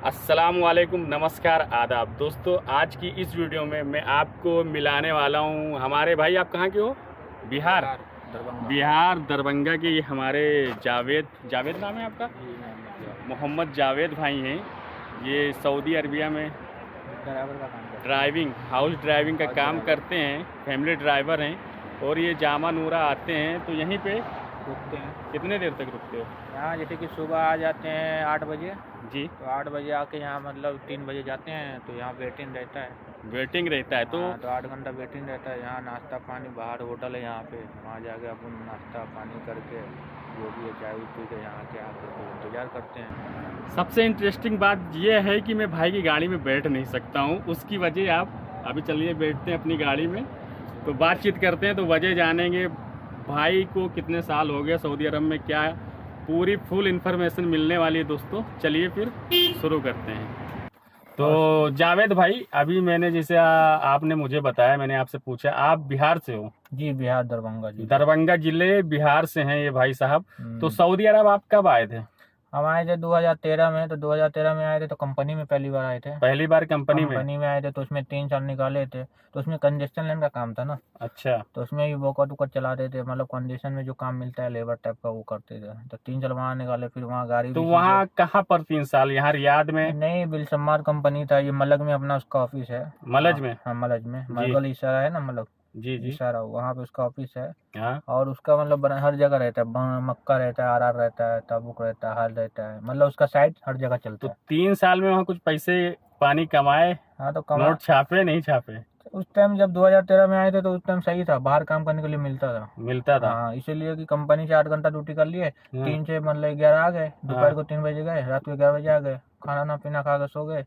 अस्सलाम वालेकुम, नमस्कार, आदाब दोस्तों। आज की इस वीडियो में मैं आपको मिलाने वाला हूँ हमारे भाई। आप कहाँ के हो? बिहार दरभंगा। बिहार दरभंगा के ये हमारे जावेद नाम है आपका? मोहम्मद जावेद भाई हैं। ये सऊदी अरबिया में ड्राइवर का काम करते ड्राइविंग हाउस ड्राइविंग का काम करते हैं। फैमिली ड्राइवर हैं और ये जामा नूरा आते हैं तो यहीं पे रुकते हैं। कितने देर तक रुकते हो? यहाँ जैसे कि सुबह आ जाते हैं 8 बजे, जी, तो 8 बजे आके यहाँ मतलब 3 बजे जाते हैं, तो यहाँ वेटिंग रहता है। वेटिंग रहता है तो हाँ, तो 8 घंटा वेटिंग रहता है। यहाँ नाश्ता पानी, बाहर होटल है यहाँ पे, वहाँ जाके अपन नाश्ता पानी करके जो भी है चाय पी के यहाँ के आके तो इंतज़ार करते हैं। सबसे इंटरेस्टिंग बात यह है कि मैं भाई की गाड़ी में बैठ नहीं सकता हूँ, उसकी वजह आप अभी चलिए बैठते हैं अपनी गाड़ी में तो बातचीत करते हैं, तो वजह जानेंगे भाई को कितने साल हो गए सऊदी अरब में, क्या पूरी फुल इन्फॉर्मेशन मिलने वाली है दोस्तों। चलिए फिर शुरू करते हैं। तो जावेद भाई, अभी मैंने जैसे आपने मुझे बताया, मैंने आपसे पूछा आप बिहार से हो? जी, बिहार दरभंगा जी। दरभंगा जिले बिहार से हैं ये भाई साहब। तो सऊदी अरब आप कब आए थे? हम आए थे 2013 में। तो 2013 में आए थे तो कंपनी में पहली बार आए थे। पहली बार कंपनी में आए थे तो उसमें 3 साल निकाले थे। तो उसमें कंजेस्शन लाइन का काम था ना। अच्छा, तो उसमें भी बोकट उकट चलाते थे, मतलब कंडीशन में जो काम मिलता है लेबर टाइप का वो करते थे। तो 3 साल वहाँ निकाले, फिर वहाँ गाड़ी तो भी वहाँ कहाँ पर 3 साल? यहाँ रियाद में? नहीं, बिलसम्मार कंपनी था ये, मलक में अपना उसका ऑफिस है। मलज में? हाँ, मलज में। मलगल इशारा है ना, मलक जी जी। इशारा, वहाँ पे उसका ऑफिस है। हाँ, और उसका मतलब हर जगह रहता है। मक्का रहता है, आर रहता है, तबुक रहता है, हल रहता है, मतलब उसका साइट हर जगह तो चलता है। 3 साल में वहाँ कुछ पैसे पानी कमाए? हाँ, तो नोट छापे नहीं छापे? उस टाइम जब 2013 में आए थे तो उस टाइम सही था, बाहर काम करने के लिए मिलता था। मिलता था? हाँ, इसीलिए कि कंपनी से 8 घंटा ड्यूटी कर लिए, हाँ। 3 से मतलब 11 आ गए, दोपहर को 3 बजे गए, रात को 11 बजे आ गए, खाना ना पीना खा के सो गए।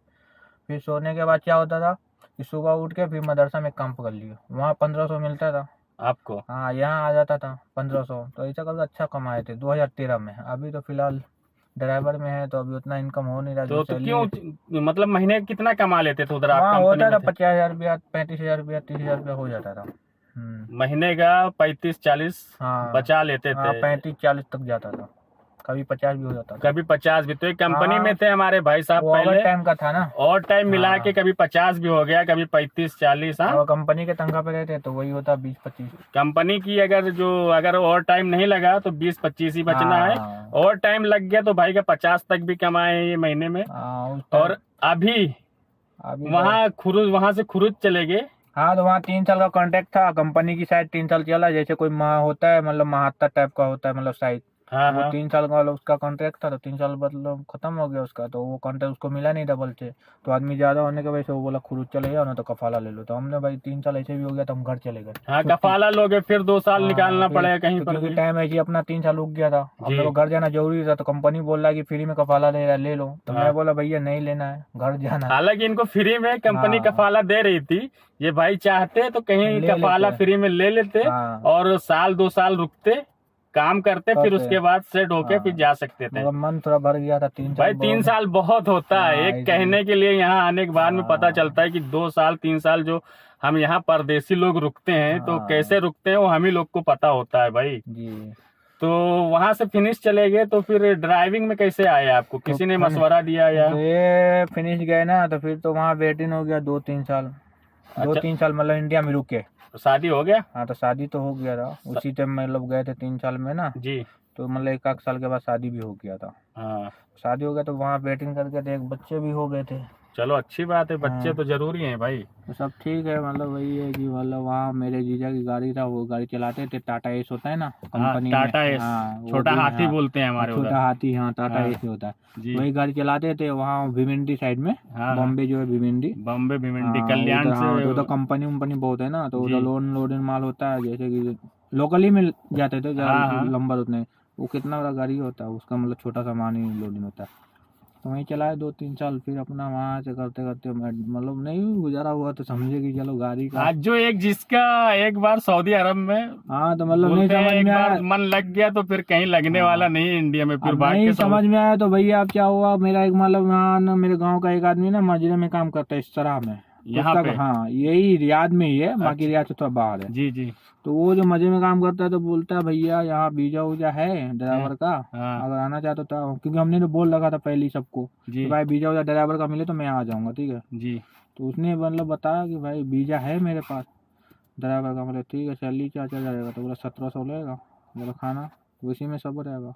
फिर सोने के बाद क्या होता था कि सुबह उठ के फिर मदरसा में काम पकड़ लिए, वहाँ 1500 मिलता था आपको? हाँ, यहाँ आ जाता था 1500। तो ऐसा करके अच्छा कमाए थे 2013 में। अभी तो फिलहाल ड्राइवर में है तो अभी उतना इनकम हो नहीं रहा। तो क्यों, मतलब महीने का कितना कमा लेते थे उधर आप वहाँ कंपनी होता था में थे? 50,000 रुपया, 35,000 रुपया, 30,000 रुपया हो जाता था। महीने का 35-40 हाँ बचा लेते हाँ, थे? 35-40 तक जाता था, कभी 50 भी हो जाता था। कभी 50 भी? तो एक कंपनी हाँ, में थे हमारे भाई साहब वो पहले, ओवर टाइम का था ना। और टाइम मिला के हाँ, कभी 50 भी हो गया, कभी 35-40। हाँ, और कंपनी के तनख्वाह पे रहते तो वही होता 20-25। कंपनी की अगर और टाइम नहीं लगा तो 20-25 ही बचना है। हाँ और टाइम लग गया तो भाई का 50 तक भी कमाए हैं ये महीने में। हाँ, उस और अभी अभी वहां से खुरुज चले गए। हाँ, तो वहाँ 3 साल का कॉन्ट्रैक्ट था, कंपनी की साइड 3 साल चला। जैसे कोई होता है, मतलब महात्ता टाइप का होता है, मतलब साइड। हाँ वो हाँ। 3 साल का वाला उसका कॉन्ट्रैक्ट था, तो 3 साल मतलब खत्म हो गया उसका, तो वो कॉन्ट्रैक्ट उसको मिला नहीं डबल से। तो आदमी ज्यादा होने की वजह से वो बोला खुरुज चले जाओ ना, तो कफाला ले लो। तो हमने भाई 3 साल ऐसे भी हो गया तो हम घर चले गए। हाँ, कफाला लोगे फिर 2 साल निकालना पड़ेगा कहीं पर भी। टाइम ऐसे अपना 3 साल रुक गया था, हम लोग को घर जाना जरूरी था। तो कंपनी बोल रहा है कि फ्री में कफाला ले लो। तो मैं बोला भैया नहीं लेना है, घर जाना है। हालांकि इनको फ्री में कंपनी कफाला दे रही थी, ये भाई चाहते तो कहीं कफाला फ्री में ले लेते और 1-2 साल रुकते, काम करते, फिर उसके बाद सेट होके फिर जा सकते थे। मन थोड़ा भर गया था। 3 साल भाई 3 साल बहुत होता है। एक कहने के लिए यहाँ आने के बाद में पता चलता है कि 2 साल 3 साल जो हम यहाँ परदेसी लोग रुकते हैं तो कैसे रुकते हैं वो हम ही लोग को पता होता है भाई जी। तो वहां से फिनिश चले गए, तो फिर ड्राइविंग में कैसे आए आपको? किसी ने मशवरा दिया या? तो ये फिनिश गए ना, तो फिर तो वहाँ वेटिंग हो गया 2-3 साल। 2-3 साल मतलब इंडिया में रुके। तो शादी हो गया? हाँ, तो शादी तो हो गया था उसी टाइम, मतलब गए थे 3 साल में ना जी। तो मतलब 1 साल के बाद शादी भी हो गया था। हाँ, शादी हो गया तो वहाँ वेटिंग करके थे, एक बच्चे भी हो गए थे। चलो अच्छी बात है, बच्चे तो जरूरी हैं भाई। तो सब ठीक है, मतलब वही है कि मतलब वहाँ मेरे जीजा की गाड़ी था, वो गाड़ी चलाते थे, टाटा एस होता है ना कंपनी में। टाटा एस, छोटा हाथी बोलते हैं हमारे उधर। छोटा हाथी, हाँ, टाटा एस होता है। वही गाड़ी चलाते थे वहाँ भिवंडी साइड में। बॉम्बे जो है भिवंडी, कल्याण से। तो कंपनी उम्पनी बहुत है ना, तो उधर लोडिंग माल होता है। जैसे कि लोकली में जाते थे, लंबर उतने, वो कितना बड़ा गाड़ी होता है उसका, मतलब छोटा सामान ही लोडिंग होता है। तो वहीं चलाए 2-3 साल, फिर अपना वहाँ से करते करते मतलब नहीं गुजारा हुआ तो समझे कि चलो गाड़ी का आज जो जिसका एक बार सऊदी अरब में, हाँ, तो मतलब नहीं समझ में आया, मन लग गया तो फिर कहीं लगने वाला नहीं इंडिया में। फिर नहीं समझ में आया तो भैया अब क्या हुआ, मेरा एक मतलब यहाँ मेरे गाँव का एक आदमी ना मजरे में काम करता है, इस तरह में यहाँ पे? हाँ, यही रियाद में ही है, बाकी रियाद से थोड़ा बाहर है। जी जी। तो वो जो मजे में काम करता है तो बोलता है भैया यहाँ वीजा वूजा है ड्राइवर का, हाँ अगर आना चाहते तो, क्योंकि हमने तो बोल रखा था पहले ही सबको जी कि भाई वीजा वूजा ड्राइवर का मिले तो मैं आ जाऊंगा, ठीक है। जी। तो उसने मतलब बताया कि भाई वीजा है मेरे पास ड्राइवर का, मतलब ठीक है, सैलरी क्या क्या जाएगा, तो बोला 1700 लगेगा, बोला खाना तो इसी में सब रहेगा,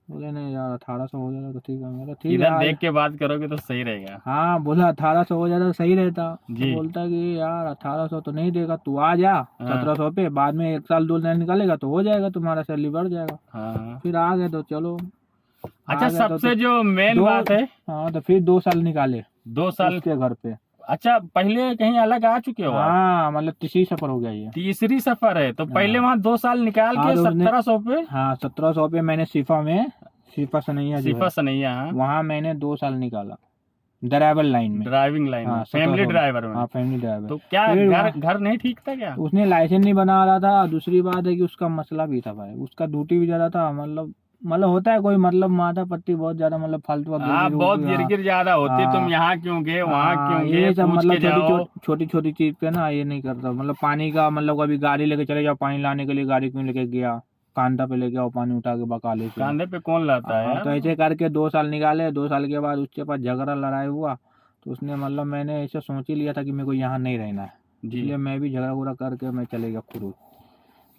बोले नहीं यार 1800 हो जाएगा तो ठीक है, बोला ठीक है इधर आज। देख के बात करोगे तो सही रहेगा। हाँ, बोला 1800 हो जाता तो सही रहता। तो जी। बोलता है कि यार 1800 तो नहीं देगा, तू आ जा हाँ। 1700 पे, बाद में 1 साल 2 साल निकालेगा तो हो जाएगा, तुम्हारा सैलरी बढ़ जाएगा। हाँ। फिर आ गए तो चलो। अच्छा, आ गए सबसे जो मेन दो- बात है, हाँ, तो फिर 2 साल निकाले 2 साल। उसके घर पे। अच्छा, पहले कहीं अलग आ चुके हो आप? हाँ, मतलब तीसरी सफर हो गया ये। तीसरी सफर है, तो पहले हाँ। वहाँ 2 साल निकाल हाँ, के तो उसने- 1700 पे। हाँ, 1700 पे मैंने सिफा सनैया जो सिफा है सनैया, हाँ। वहाँ मैंने 2 साल निकाला ड्राइवर लाइन में। ड्राइविंग लाइन में, हाँ, फैमिली 1700 ड्राइवर में। हाँ, फैमिली ड्राइवर। तो क्या फिर घर घर नहीं ठीक था क्या? उसने लाइसेंस नहीं बना रहा था, दूसरी बात है कि उसका मसला भी था भाई, उसका ड्यूटी भी ज्यादा था, मतलब होता है कोई, मतलब माथा पट्टी बहुत ज्यादा, मतलब फालतू का हाँ, बहुत गिरगिर ज्यादा होती। हाँ। तुम यहाँ क्यों गए, वहाँ क्यों गए, ये सब पूछ मतलब के जाओ। छोटी छोटी चीज पे ना ये नहीं करता, मतलब पानी का, मतलब कभी गाड़ी लेके चले जाओ, पानी लाने के लिए गाड़ी क्यों लेके गया, कांधा पे लेके आओ पानी उठा के बकाले से। कांधे पे कौन लाता है हाँ, यार? तो ऐसे करके 2 साल निकाले। 2 साल के बाद उसके पास झगड़ा लड़ाई हुआ, तो उसने मतलब मैंने ऐसे सोच ही लिया था कि मेरे को यहाँ नहीं रहना है, जी। इसलिए मैं भी झगड़ा वगड़ा करके मैं चले गया खुद।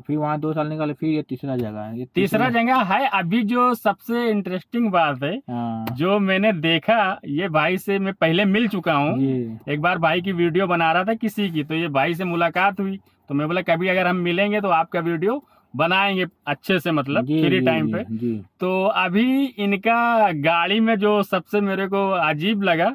फिर वहाँ 2 साल निकाले, फिर ये तीसरा जगह है, ये तीसरा जगह है। अभी जो सबसे इंटरेस्टिंग बात है, हाँ जो मैंने देखा, ये भाई से मैं पहले मिल चुका हूँ। जी। एक बार भाई की वीडियो बना रहा था किसी की, तो ये भाई से मुलाकात हुई, तो मैं बोला कभी अगर हम मिलेंगे तो आपका वीडियो बनाएंगे अच्छे से, मतलब जी फ्री जी टाइम जी पे। जी। तो अभी इनका गाड़ी में जो सबसे मेरे को अजीब लगा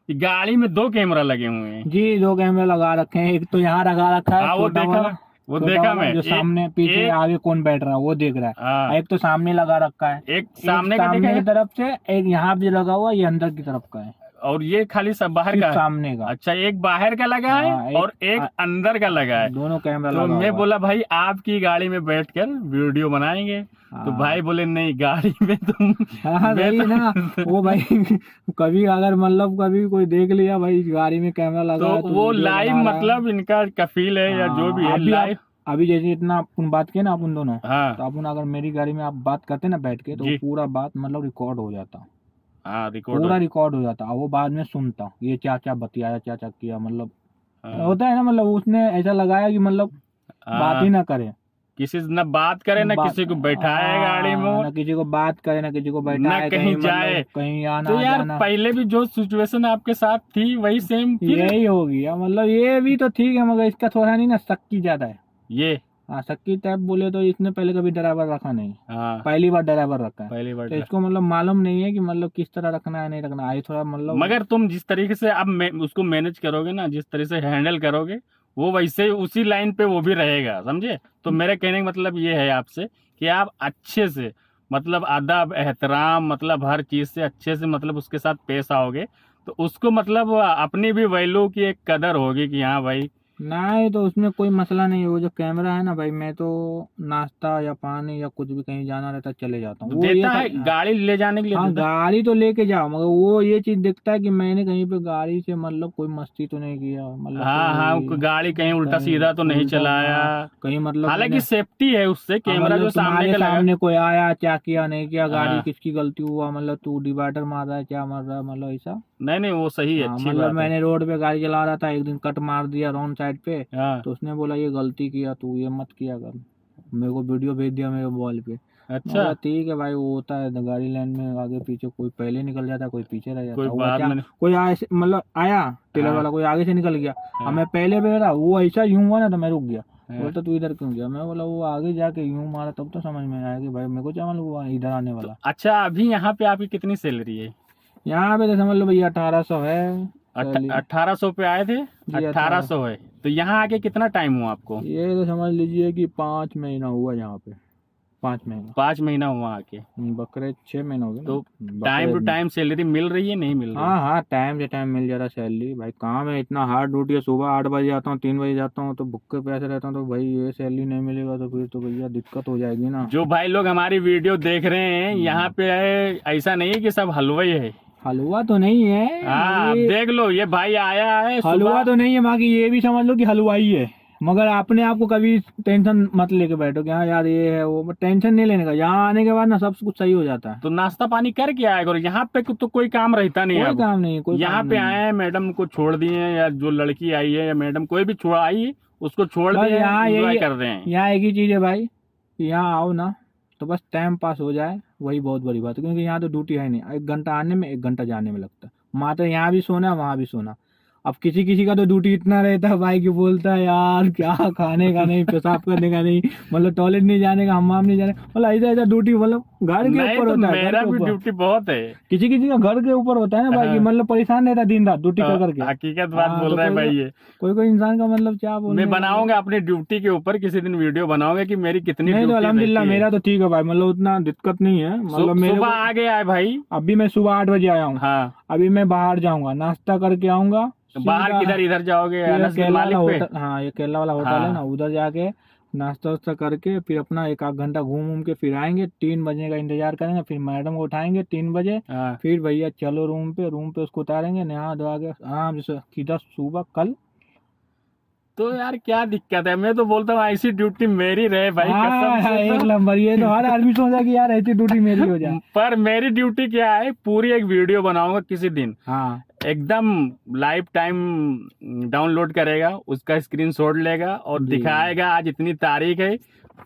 कि गाड़ी में 2 कैमरा लगे हुए हैं। जी, 2 कैमरे लगा रखे हैं, एक तो यहाँ लगा रखा है हाँ, वो छोटा देखा, वाला, वो छोटा देखा वाला मैं। जो सामने पीछे आगे कौन बैठ रहा है वो देख रहा है, हाँ, एक तो सामने लगा रखा है, एक सामने का देखा सामने है, की तरफ से, एक यहाँ पे लगा हुआ, ये अंदर की तरफ का है, और ये खाली सब बाहर सिर्फ का है। सामने का। अच्छा, एक बाहर का लगा है हाँ, और एक अंदर का लगा है। दोनों कैमरा तो लगा मैं हुआ है। बोला भाई आपकी गाड़ी में बैठकर वीडियो बनाएंगे। तो हाँ। भाई बोले नहीं, गाड़ी में तुम हाँ मैं सही है ना वो भाई कभी अगर मतलब कभी कोई देख लिया भाई गाड़ी में कैमरा लगा तो है, तो वो वीडियो लाइव, बना रहा है। मतलब इनका कफील है या जो भी है, लाइव। अभी जैसे इतना अपन बात किए ना अपन दोनों, हाँ तो अपन अगर मेरी गाड़ी में आप बात करते ना बैठ के, तो जी। पूरा बात मतलब रिकॉर्ड हो जाता, हाँ, रिकॉर्ड पूरा रिकॉर्ड हो जाता, और वो बाद में सुनता ये क्या क्या बतियाया, क्या क्या किया, मतलब हाँ। होता है ना, मतलब उसने ऐसा लगाया कि मतलब बात ही ना करे, किसी से न बात करे, न किसी को बैठाए गाड़ी में, ना किसी को बात करे, ना किसी को न बैठाए, कहीं मतलब जाए। कहीं आना तो यार जाना। पहले भी जो सिचुएशन आपके साथ थी वही सेम फिर यही हो गया, मतलब ये भी तो ठीक है, मगर इसका थोड़ा नहीं ना शक्की ज्यादा है। ये। हाँ, शक्की टाइप बोले तो इसने पहले कभी ड्राइवर रखा नहीं, हाँ, पहली बार ड्राइवर रखा है, पहली बार। तो इसको मतलब मालूम नहीं है कि मतलब किस तरह रखना है नहीं रखना है, थोड़ा मतलब। मगर तुम जिस तरीके से अब उसको मैनेज करोगे ना, जिस तरह से हैंडल करोगे, वो वैसे उसी लाइन पे वो भी रहेगा, समझे? तो मेरे कहने का मतलब ये है आपसे कि आप अच्छे से, मतलब अदब एहतराम, मतलब हर चीज से अच्छे से, मतलब उसके साथ पेश आओगे, तो उसको मतलब अपनी भी वैल्यू की एक कदर होगी कि हाँ भाई। नहीं तो उसमें कोई मसला नहीं है, वो जो कैमरा है ना भाई, मैं तो नाश्ता या पानी या कुछ भी कहीं जाना रहता चले जाता हूँ, वो देता ये है गाड़ी ले जाने के लिए हाँ देता है। गाड़ी तो लेके जाओ, मगर वो ये चीज देखता है कि मैंने कहीं पे गाड़ी से मतलब कोई मस्ती तो नहीं किया, मतलब हाँ, गाड़ी कहीं उल्टा सीधा तो नहीं चलाया, कहीं मतलब हालांकि सेफ्टी है उससे, कैमरा जो सामने का लगा। सामने कोई आया क्या किया नहीं किया, गाड़ी हाँ। किसकी गलती हुआ, मतलब तू डिवाइडर मार रहा है क्या मार रहा है, मतलब ऐसा। नहीं, वो सही है, अच्छी मतलब बात है। मैंने रोड पे गाड़ी चला रहा था, एक दिन कट मार दिया रॉन्ग साइड पे, हाँ, तो उसने बोला ये गलती किया, तू ये मत किया कर, मेरे को वीडियो भेज दिया मेरे मोबाइल पे। अच्छा, ठीक है भाई, वो होता है गाड़ी लाइन में, आगे पीछे कोई पहले निकल जाता है, कोई पीछे रह जाता कोई है, बात नहीं। कोई मतलब आया टेलर हाँ। वाला, कोई आगे से निकल गया, हाँ। अब मैं पहले पे रहा, वो ऐसा यूं हुआ ना तो मैं रुक गया, हाँ। बोलता तू इधर क्यों गया, मैं बोला वो आगे जाके यूं मारा, तब तो समझ में आया कि भाई मेरे को क्या मालूम हुआ इधर आने वाला। अच्छा, अभी यहाँ पे आपकी कितनी सैलरी है? यहाँ पे तो समझ लो भैया 1800 है। 1800 पे आए थे? 1800 है। तो यहाँ आके कितना टाइम हुआ आपको? ये तो समझ लीजिए कि 5 महीना हुआ यहाँ पे, 5 महीना। 5 महीना हुआ आके। बकरे 6 महीने हो गए। तो टाइम टू टाइम सैलरी मिल रही है, नहीं मिल रही? हाँ, टाइम से टाइम मिल जा रहा सैलरी। भाई काम है इतना हार्ड ड्यूटी है, सुबह 8 बजे आता हूँ, 3 बजे जाता हूँ, तो भुक्के प्यासे रहता हूँ, तो भाई ये सैलरी नहीं मिलेगा तो फिर तो भैया दिक्कत हो जाएगी ना। जो भाई लोग हमारी वीडियो देख रहे हैं, यहाँ पे ऐसा नहीं है कि सब हलवाई है। हलवा तो नहीं है। हाँ अब देख लो, ये भाई आया है हलवा तो नहीं है, बाकी ये भी समझ लो कि हलवाई है। मगर अपने आप को कभी टेंशन मत लेके बैठो कि हाँ यार ये है वो, टेंशन नहीं लेने का। यहाँ आने के बाद ना सब कुछ सही हो जाता है। तो नाश्ता पानी करके आया करो, यहाँ पे तो कोई काम रहता नहीं है। कोई काम नहीं, कोई यहाँ पे आए हैं, मैडम को छोड़ दिए, या जो लड़की आई है या मैडम कोई भी छोड़ आई उसको छोड़ दिए, यहाँ एंजॉय यही कर रहे हैं। यहाँ एक ही चीज है भाई, यहाँ आओ ना तो बस टाइम पास हो जाए, वही बहुत बड़ी बात है। क्योंकि यहाँ तो ड्यूटी है नहीं, 1 घंटा आने में 1 घंटा जाने में लगता है। मात्र यहाँ भी सोना वहाँ भी सोना। अब किसी किसी का तो ड्यूटी इतना रहता है भाई कि बोलता है यार क्या खाने का नहीं, पेशाब करने का नहीं, मतलब टॉयलेट नहीं जाने का, हमाम नहीं जाने, मतलब ऐसा ऐसा ड्यूटी, मतलब घर के ऊपर होता है। मेरा भी ड्यूटी बहुत है। किसी किसी का घर के ऊपर होता है ना भाई, कि मतलब परेशान रहता है दिन रात ड्यूटी कर करके। हकीकत बात बोल रहा है भाई ये। कोई इंसान का मतलब क्या बोल। मैं बनाऊंगा अपनी ड्यूटी के ऊपर किसी दिन वीडियो बनाऊंगा कि मेरी कितनी नहीं। तो अल्हम्दुलिल्लाह मेरा तो ठीक है भाई, मतलब उतना दिक्कत नहीं है। मतलब मेरे सुबह आ गया है भाई, अभी मैं सुबह 8 बजे आया हूँ। हाँ अभी मैं बाहर जाऊंगा, नाश्ता करके आऊंगा। बाहर किधर, इधर जाओगे? केला वाला होटल, हाँ ये केला वाला होटल है ना, उधर जाके नाश्ता वास्ता करके फिर अपना 1 आध घंटा घूम के फिर आएंगे। 3 बजे का इंतजार करेंगे, फिर मैडम को उठाएंगे 3 बजे। फिर भैया चलो रूम पे उसको उतारेंगे, नहा धोआ के आराम से सीधा सुबह कल। तो यार क्या दिक्कत है? मैं तो बोलता हूँ ऐसी ड्यूटी मेरी रहे भाई। एक नंबर, ये तो हर आदमी सोचा कि यार ऐसी ड्यूटी मेरी हो जाए। पर मेरी ड्यूटी क्या है, पूरी एक वीडियो बनाऊंगा किसी दिन। हाँ एकदम लाइव टाइम डाउनलोड करेगा, उसका स्क्रीनशॉट लेगा और दिखाएगा आज इतनी तारीख है।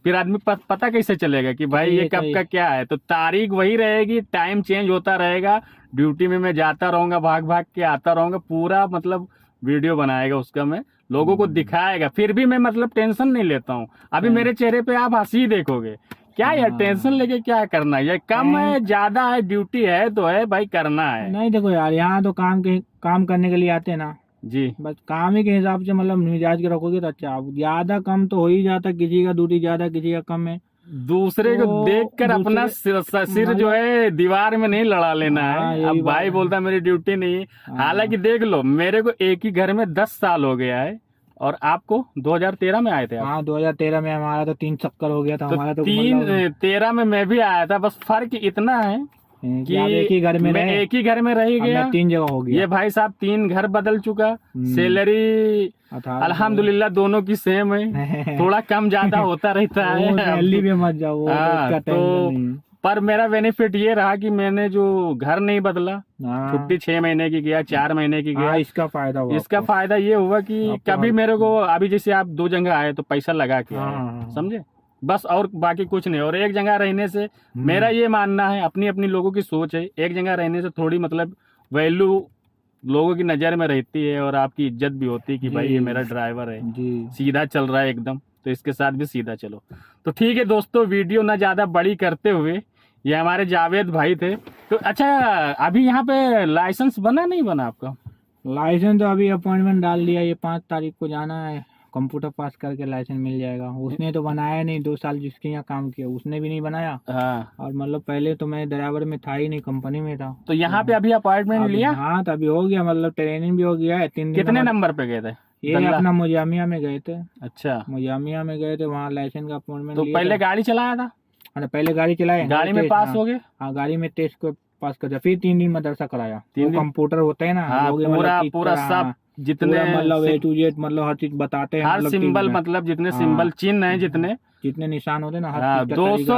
फिर आदमी पता कैसे चलेगा कि भाई ये कब का क्या है? तो तारीख वही रहेगी, टाइम चेंज होता रहेगा। ड्यूटी में मैं जाता रहूंगा, भाग भाग के आता रहूंगा, पूरा मतलब वीडियो बनाएगा उसका, मैं लोगों को दिखाएगा। फिर भी मैं मतलब टेंशन नहीं लेता हूँ। अभी मेरे चेहरे पे आप हंसी देखोगे। क्या यार टेंशन लेके क्या करना है? ये कम है ज्यादा है, ड्यूटी है तो है भाई, करना है। नहीं देखो यार, यहाँ तो काम करने के लिए आते हैं ना जी, बस काम ही के हिसाब से मतलब मिजाज के रखोगे तो अच्छा। ज्यादा कम तो हो ही जाता, किसी का ड्यूटी ज्यादा किसी का कम है। दूसरे को देखकर अपना सिर जो है दीवार में नहीं लड़ा लेना है। अब भाई बोलता मेरी ड्यूटी नहीं। हालांकि देख लो, मेरे को एक ही घर में 10 साल हो गया है, और आपको 2013 में आए थे आप? हाँ 2013 में हमारा तो 3 चक्कर हो गया था। हमारा तो 13 में मैं भी आया था। बस फर्क इतना है कि एक ही घर में मैं एक ही घर में रह गया, 3 जगह हो गया। ये भाई साहब 3 घर बदल चुका। सैलरी अल्हम्दुलिल्लाह दोनों की सेम है, थोड़ा कम ज्यादा होता रहता है। दिल्ली में मत जाओ। तो पर मेरा बेनिफिट ये रहा कि मैंने जो घर नहीं बदला, छुट्टी 6 महीने की गया, 4 महीने की गया। इसका फायदा हुआ। इसका फायदा ये हुआ कि कभी मेरे को, अभी जैसे आप 2 जगह आए तो पैसा लगा के आए, समझे? बस, और बाकी कुछ नहीं। और एक जगह रहने से मेरा ये मानना है, अपनी अपनी लोगों की सोच है, एक जगह रहने से थोड़ी मतलब वैल्यू लोगों की नजर में रहती है, और आपकी इज्जत भी होती है कि भाई ये मेरा ड्राइवर है, सीधा चल रहा है एकदम, तो इसके साथ भी सीधा चलो। तो ठीक है दोस्तों, वीडियो ना ज्यादा बड़ी करते हुए, ये हमारे जावेद भाई थे। तो अच्छा, अभी यहाँ पे लाइसेंस बना नहीं बना आपका? लाइसेंस तो अभी अपॉइंटमेंट डाल दिया, ये 5 तारीख को जाना है, कंप्यूटर पास करके लाइसेंस मिल जाएगा। उसने तो बनाया नहीं, 2 साल जिसके यहाँ काम किया उसने भी नहीं बनाया। हाँ। और मतलब पहले तो मैं ड्राइवर में था ही नहीं, कंपनी में था। तो यहाँ पे अभी अपॉइंटमेंट लिया? हाँ तो अभी हो गया, मतलब ट्रेनिंग भी हो गया है। 3 दिन। कितने नंबर पे गए थे? ये अपना मुजामिया में गए थे। अच्छा, मुजामिया में गए थे, वहाँ लाइसेंस का अपॉइंटमेंट। तो पहले गाड़ी चलाया था? पहले गाड़ी चलाए, गाड़ी में पास हो गए? हाँ गाड़ी में टेस्ट को पास कर दिया। फिर 3 दिन मदरसा कराया। 3 दिन कंप्यूटर होता है ना, पूरा सब जितने मतलब A to Z मतलब हर चीज बताते हैं, हर सिंबल, मतलब जितने सिंबल चिन्ह है, जितने निशान होते हैं ना, हर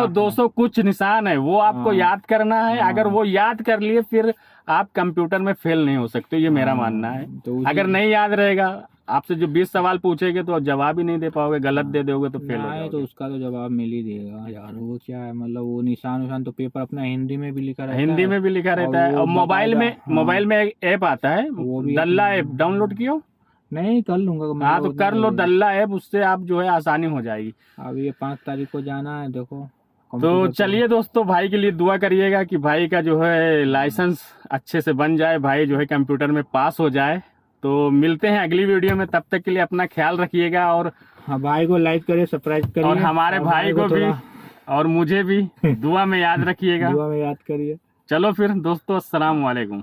200 कुछ निशान है, वो आपको याद करना है। अगर वो याद कर लिए फिर आप कंप्यूटर में फेल नहीं हो सकते, ये मेरा मानना है। अगर नहीं याद रहेगा, आपसे जो 20 सवाल पूछेंगे तो जवाब ही नहीं दे पाओगे, गलत दे दोगे तो फेल हो जाओगे। तो उसका तो जवाब मिल ही देगा यार। वो क्या है, मतलब वो निशान तो पेपर अपना हिंदी में भी लिखा रहता है। हिंदी में भी लिखा रहता है। और मोबाइल में एक ऐप आता है, दल्ला ऐप, डाउनलोड किया? नहीं, कर लूंगा। हाँ तो कर लो दल्ला ऐप, उससे आप जो है आसानी हो जाएगी। अब ये 5 तारीख को जाना है, देखो। तो चलिए दोस्तों, भाई के लिए दुआ करिएगा कि भाई का जो है लाइसेंस अच्छे से बन जाए, भाई जो है कंप्यूटर में पास हो जाए। तो मिलते हैं अगली वीडियो में, तब तक के लिए अपना ख्याल रखिएगा। और भाई को लाइक करिए, सब्सक्राइब करिए, और हमारे भाई को भी और मुझे भी दुआ में याद रखिएगा। दुआ में याद करिए। चलो फिर दोस्तों, अस्सलाम वालेकुम।